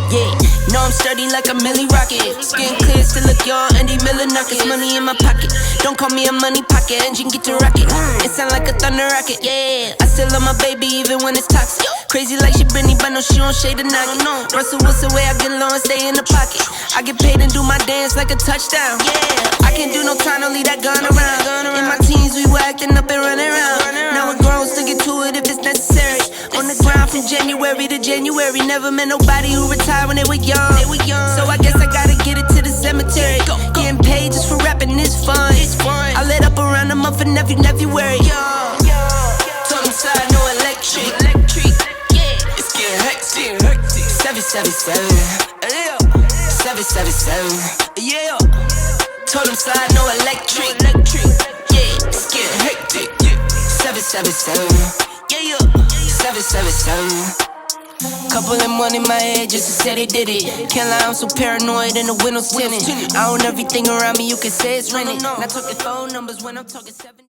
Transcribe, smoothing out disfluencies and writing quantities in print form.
Yeah, know I'm sturdy like a Millie Rocket. Skin clear, still look young, Andy Miller Nuggets. Money in my pocket, don't call me a money pocket. Engine get to rocket, it sound like a thunder rocket. Yeah, I still love my baby even when it's toxic. Crazy like she Britney, but no, she don't shade the noggin. Russell Wilson way I get low and stay in the pocket. I get paid and do my dance like a touchdown. Yeah, I can't do no time, don't leave that gun around. In my teens, we were acting up and running around. Now we're grown, still get to it if it's necessary. On the ground from January to January. Never met nobody who retired when they were young. So I guess I gotta get it to the cemetery. Getting paid just for rapping is fun. I lit up around the month of February. Told him side, no electric. It's getting hectic. 777. 777. Yeah. Told him slide, no electric. Yeah. It's getting hectic. 777. Yeah. 777. Couple of money in my head just to say they did it. Can't lie, I'm so paranoid and the windows tinted. I own everything around me, you can say it's rented. Not talking phone numbers when I'm talking 7